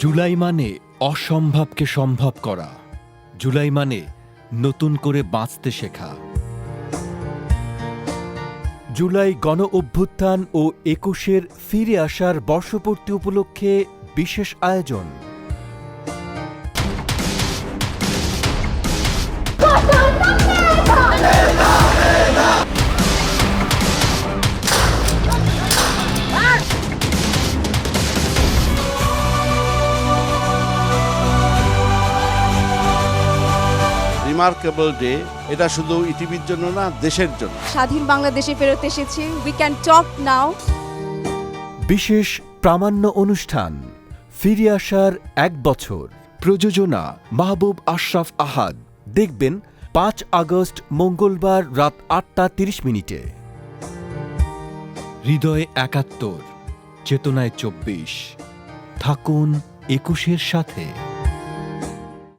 জুলাই মানে অসম্ভবকে সম্ভব করা। জুলাই মানে নতুন করে বাঁচতে শেখা। জুলাই গণ অভ্যুত্থান ও ২১-এর ফিরে আসার বর্ষপূর্তি উপলক্ষে বিশেষ আয়োজন। রিমার্কেবল ডে, এটা শুধু ইটিভির জন্য না, দেশের জন্য। স্বাধীন বাংলাদেশে ফেরত এসেছি। উই ক্যান টক নাও। বিশেষ প্রামাণ্য অনুষ্ঠান ফিরে আসার ১ বছর। প্রযোজনা মাহবুব আশরাফ আহাদ। দেখবেন ৫ আগস্ট মঙ্গলবার রাত ৮টা ৩০ মিনিটে। হৃদয়ে ৭১, চেতনায় ২৪। থাকুন ২১-এর সাথে।